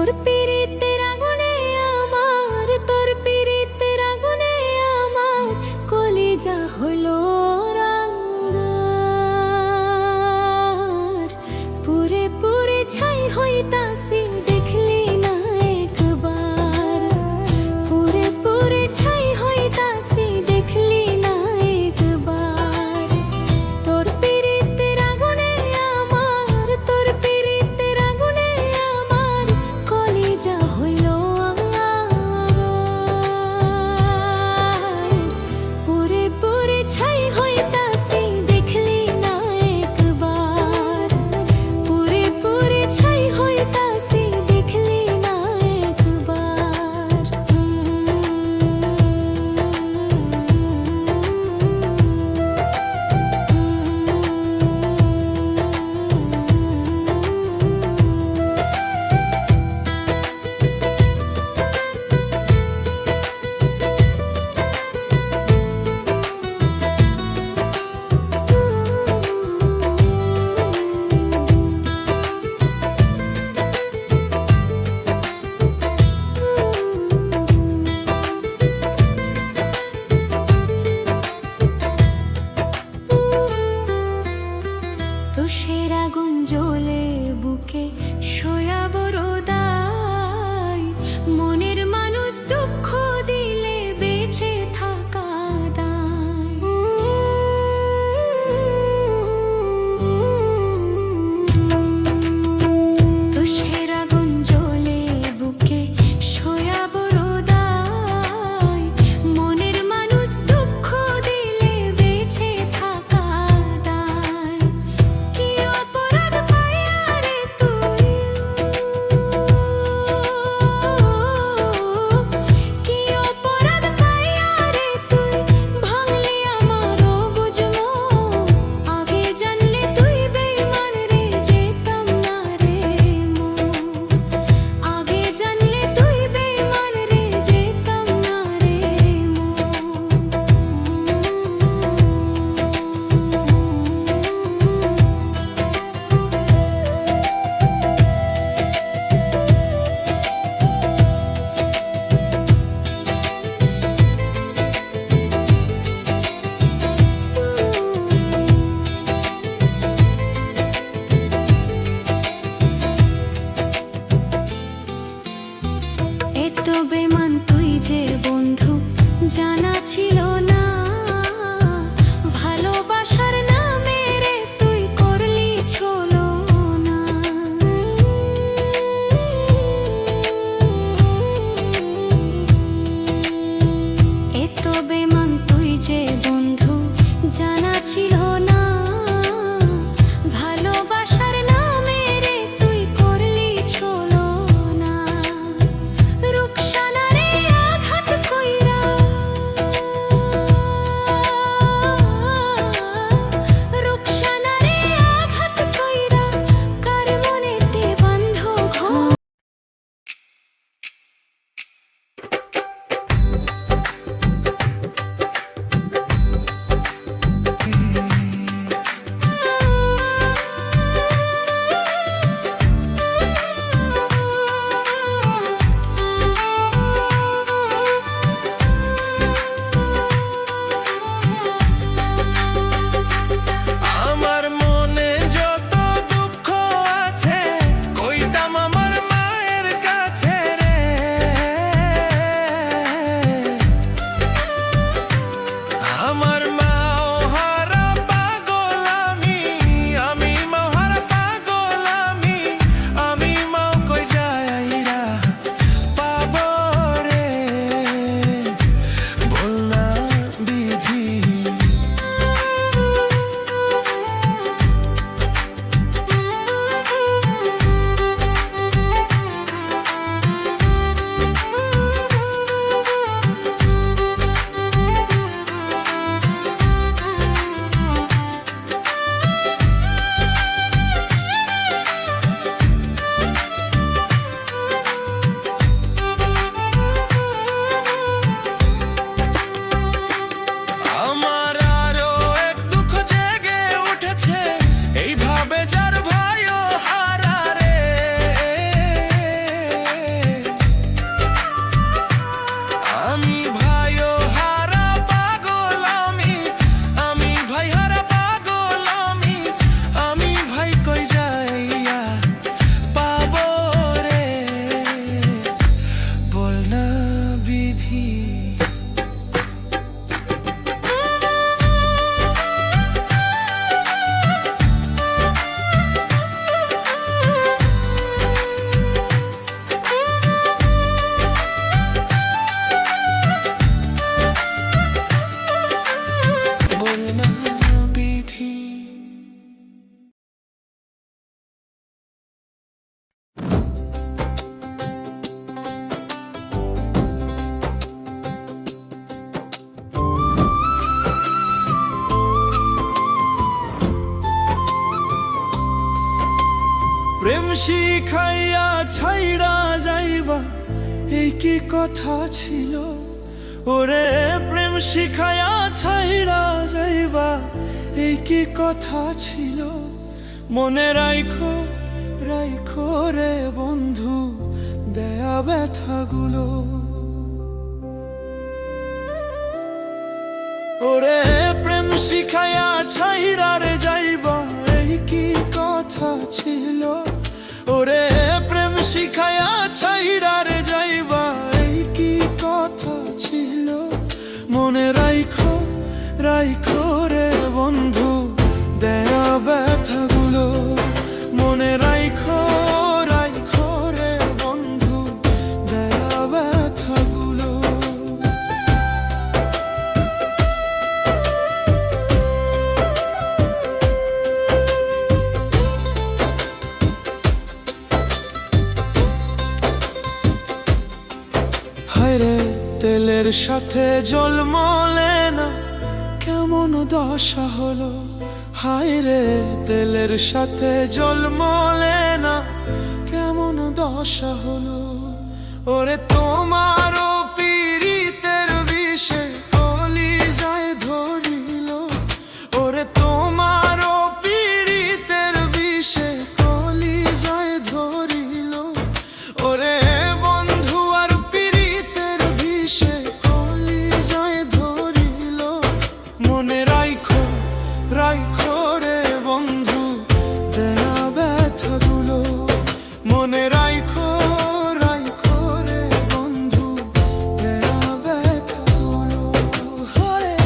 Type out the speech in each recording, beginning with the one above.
তোর পীড়িতের আগুনে আমার, তোর পীড়িতের আগুনে আমার কলিজা হলো রাঙার। পুরে পুরে ছাই হইতাছি দেখলি না একবার, পুরে পুরে ছাই হইতাছি দেখলি না একবার। তোর পীড়িতের আগুনে আমার, তোর পীড়িতের আগুনে আমার কলিজা হইল আঙ্গার। পুরে পুরে ছাই হইতাছি দেখলি না একবার, পুরে পুরে ছাই হইতাছি দেখলি না একবার। তুষের আগুন জ্বলে বুকে সয়া বড় দায়, মনের মানুষ দুঃখ দিলে বেঁচে থাকা দায়। তুষের আগুন জ্বলে বুকে সয়া বড় দায়, মনের মানুষ দুঃখ দিলে বেঁচে থাকা দায়। কি অপরাধ পাইয়া রে তুই, কি অপরাধ পাইয়া রে তুই ভাঙলি আমার বুঝমো। আগে জানলে তুই বেঈমান রে যেতাম না রে মো, আগে জানলে তুই বেঈমান রে যেতাম না রে মো। এত বেমান তুই যে বন্ধু জানা ছিল না, ভালোবাসার নামে রে তুই করলি ছলো না। এত বেমান তুই যে বন্ধু জানা ছিল না, ভালোবাসার নামে রে তুই করলি ছলো না। রুকসানা রে আঘাত কইরা শিখাইয়া ছাইড়া যাইবা এই কি কথা ছিল? ওরে প্রেম শিখাইয়া ছাইড়া যাইবা এই কি কথা ছিল? মনে রাইখো রাইখো রে বন্ধু দেয়া ব্যথাগুলো। ওরে প্রেম শিখাইয়া ছাইড়া রে যাইবা এই কি কথা ছিল? ওরে প্রেম শিখাইয়া ছাইড়া রে যাইবা এই কি কথা ছিল? মনে রাইখো রাইখো রে বন্ধু দেয়া ব্যথাগুলো। মনে রাইখো রাইখো রে বন্ধু দেয়া ব্যথাগুলো। হায়রে তেলের সাথে জল মলে না কেমন দশা হলো? হায়রে তেলের সাথে জল মলে না কেমন দশা হলো? ওরে তোমারও পীড়িতের বিষে কলিজায় ধরিল। ওরে তোমারও পীড়িতের বিষে কলিজায় ধরিল। ওরে বন্ধু আর পীড়িতের বিষে কলিজায় ধরিল। মনে রাইখো রাইখো রে বন্ধু দেয়া ব্যথাগুলো। মনে রাইখো রাইখো রে বন্ধু দেয়া ব্যথাগুলো। হরে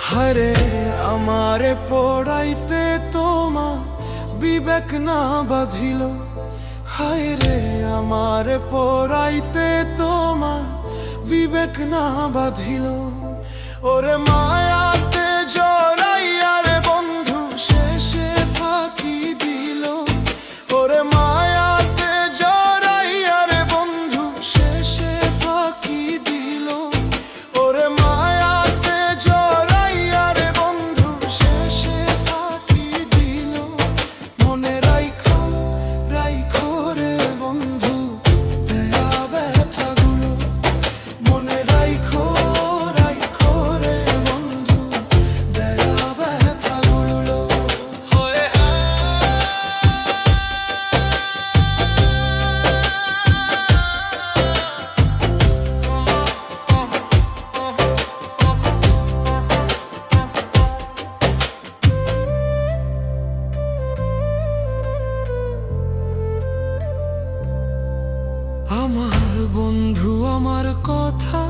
হায়রে আমারে পড়াইতে তোমা বিবেক না বাঁধিল। হায়রে আমারে পড়াইতে তোমা বিবেক না বাঁধিল। ওরে মায়াতে জড়াইয়া রে বন্ধু শেষে ফাঁকি দিল। ওরে মায়াতে জড়াইয়া রে বন্ধু শেষে ফাঁকি দিল। ওরে মায়াতে জড়াইয়া রে বন্ধু শেষে ফাঁকি দিল। মনে রাইখো রাইখো রে বন্ধু দেয়া ব্যথাগুলো। মনে রাইখো রাইখো রে বন্ধু দেয়া ব্যথাগুলো। আমার বন্ধু আমার কথা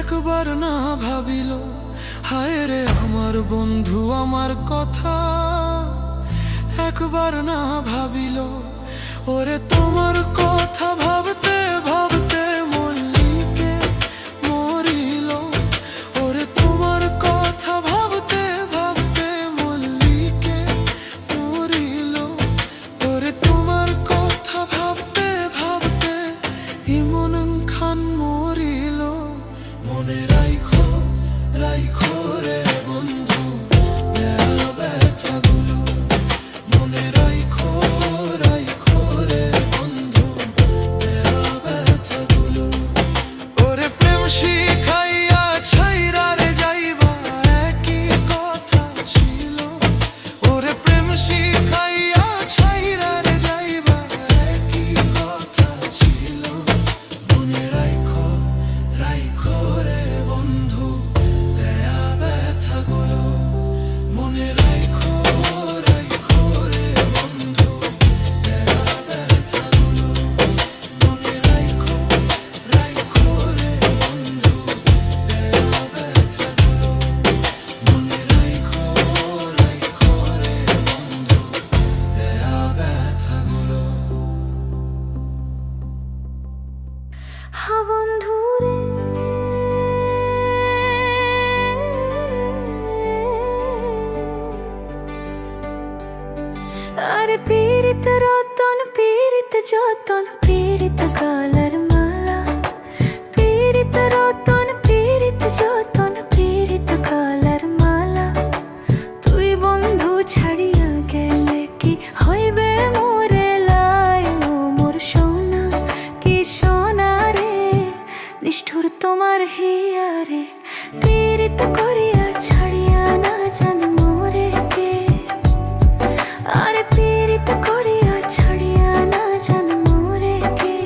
একবার না ভাবিল। হায় রে আমার বন্ধু আমার কথা একবার না ভাবিল। ওরে তোমার কথা ভাবতে ভাবতে মল্লিকে মরিল। ওরে তোমার কথা ভাবতে ভাবতে মল্লিকে মরিল। ওরে তোমার কথা ভাবতে ভাবতে ইমন খান মরিল। মনে রাইখো রাইখো রে বন্ধু দেয়া ব্যথাগুলো। মনে রাইখো রাইখো রে বন্ধু দেয়া আরে পীড়িত রতন পীড়িত যতন পীড়িত কালার মালা পীড়িত রতন পীড়িত যতন পীড়িত কালার মালা তুই বন্ধু ছাড়িয়া গেলে কি হইবে মোরে লাই ও মোর সোনা কি সোনা রে নিষ্ঠুর তোমার হিয়ারে পীড়িত করিয়া ছাড়িয়া না জান মোরে কে আরে পীড়িত করিয়া ছাড়িয়া না জান মোরে কে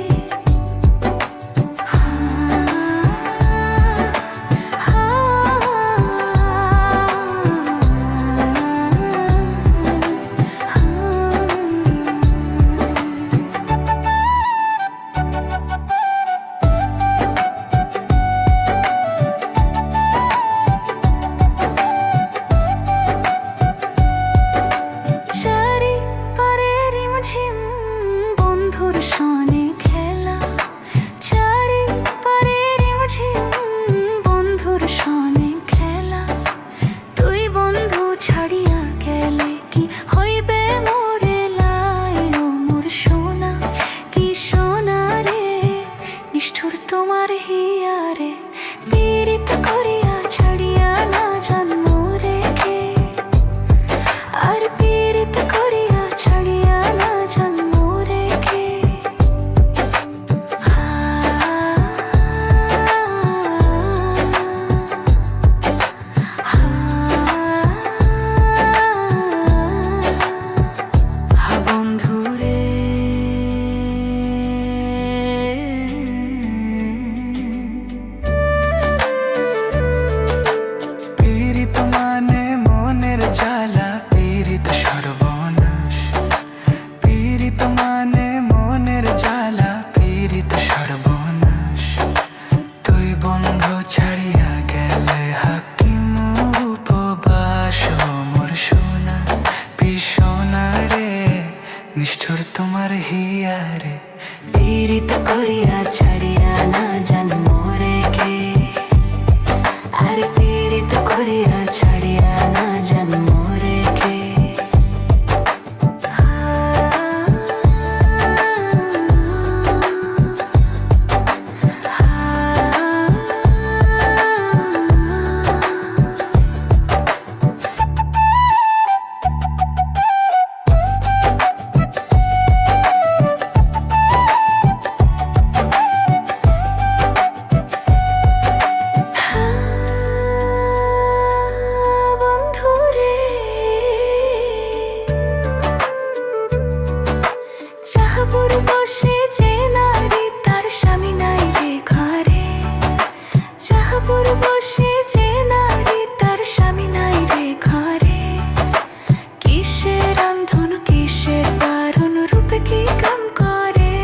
চারি পারে রিমঝিম বন্ধুর সনে খেলা চারি পারে রিমঝিম বন্ধুর সনে খেলা তুই বন্ধু ছাড়িয়া গেলে কি হইবে মোরে লাই ও মোর সোনা কি সোনা রে নিষ্ঠুর তোমার হিয়ারে পীড়িত করিয়া ছাড়িয়া না জান মোরে কে আর পীড়িত করিয়া ছাড়িয়া না জান মোরে কে বন্ধু রে পীড়িত মানে মনের জ্বালা পীড়িত সর্বনাশ পীড়িত মানে মনের জ্বালা পীড়িত সর্বনাশ তুই বন্ধু ছাড়িয়া গেলে হাকিম উপবাস ও মোর সোনা পিসোনা রে নিষ্ঠুর তোমার হিয়ারে পীড়িত করিয়া ছাড়িয়া না জান মোরে কে আর পীড়িত করিয়া ছাড়িয়া না জান মোরে কে বন্ধু রে চাহাপুর বসে যে নারী তার স্বামী নাই রে ঘরে চাহাপুর বসে যে নারী তার স্বামী নাই রে ঘরে কিসের রান্ধন কিসের বারণ রূপে কি কাম করে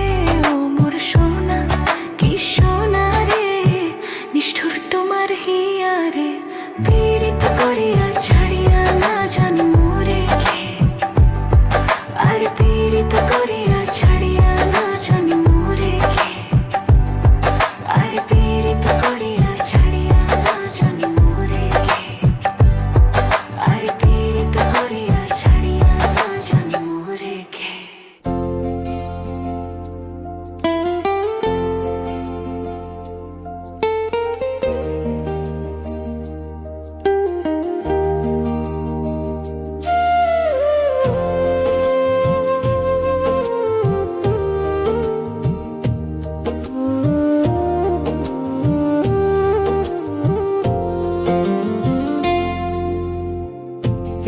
ও মোর সোনা কি সোনা রে নিষ্ঠুর তোমার হিয়ারে পীড়িত করিয়া ছাড়িয়া না জান মোরে কে আর পীড়িত করিয়া ছাড়িয়া না জান মোরে কে আর পীড়িত করিয়া ছাড়িয়া না জান মোরে কে আর পীড়িত করিয়া ছাড়িয়া না জান মোরে কে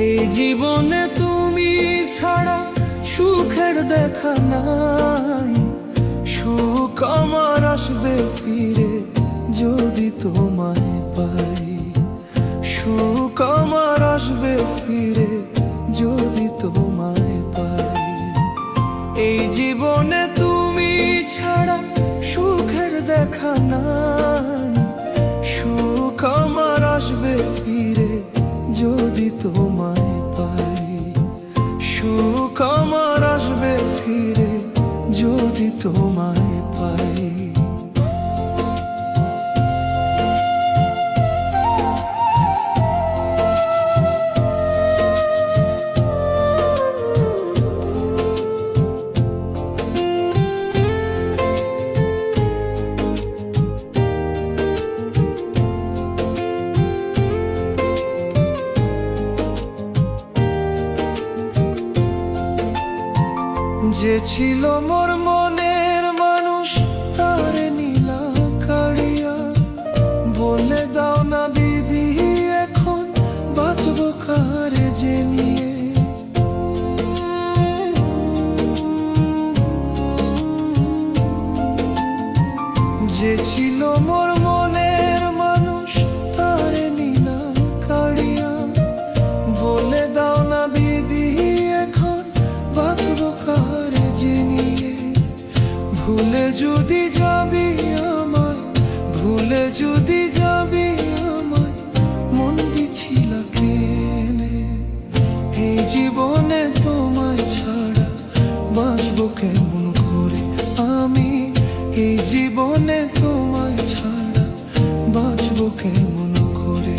এই জীবনে তুমি ছাড়া সুখের দেখা নাই সুখ আমার আসবে ফিরে যদি তোমায় পাই সুখ আমার আসবে ফিরে যদি তোমায় পাই এই জীবনে তুমি ছাড়া সুখের দেখা নাই সুখ আমার আসবে ফিরে যদি তোমায় পাই সুখ আমার আসবে ফিরে যদি তোমায় পাই যে ছিল মোর মনের মানুষ তারে নীলা কাড়িয়া, বলে দাও না বিধি এখন বাঁচবো কারে যে নিয়ে। যে ছিল মোর মনের মানুষ তারে নীলা কাড়িয়া, বলে দাও না বিধি এখন বাঁচবো কারে যে নিয়ে। ভুলে যদি যাবি আমায়, ভুলে যদি যাবি আমায়, মন দিছিল কেনে। এই জীবনে তোমায় ছাড়া বাঁচবো কেমন করে আমি, এই জীবনে তোমায় ছাড়া বাঁচবো কেমন করে।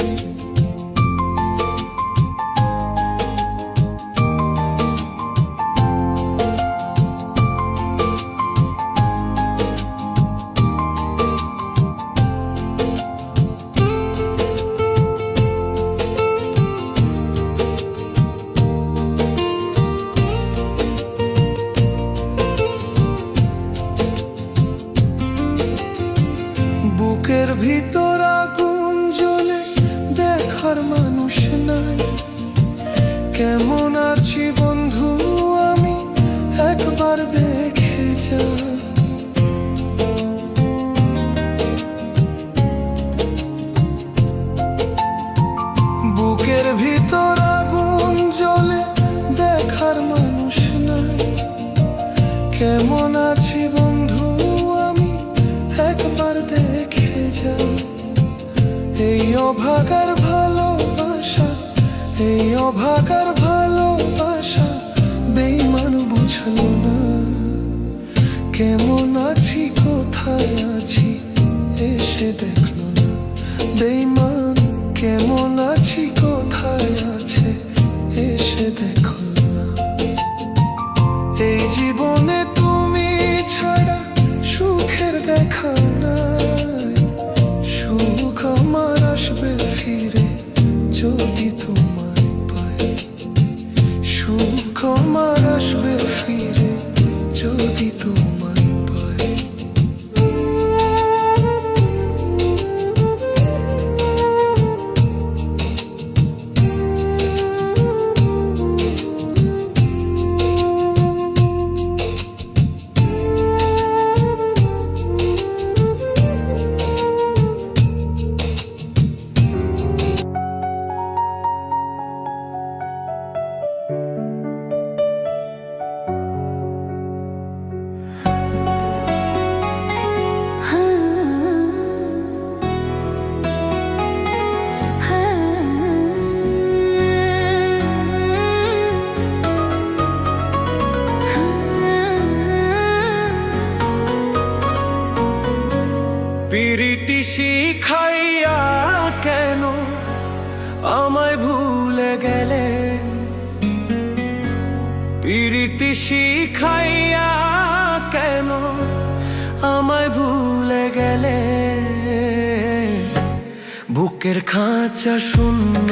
বুকের ভিতর আগুন জ্বলে দেখার মানুষ নাই, কেমন আছি বন্ধু আমি একবার দেখে যা। বুকের ভিতর আগুন জ্বলে দেখার মানুষ নাই, কেমন আছি বন্ধু আমি একবার দেখে যা। এই অভাগার ভালোবাসা, এই অভাগার ভালোবাসা বেঈমান বুঝলো না। কেমন আছি কোথায় আছি এসে দেখলো না, বেঈমান কেমন আছি কোথায় আছে এসে দেখলো না। এই জীবনে তুমি ছাড়া সুখের দেখা নাই, সুখ আমার আসবে ফিরে যদি তোমায় পাই, সুখ আমার আসবে ফিরে যদি তোমায় পাই। পিরিতি শিখাইয়া কেন আমায় ভুলে গেলে, পিরিতি শিখাইয়া কেন আমায় ভুলে গেলে। বুকের খাঁচা শূন্য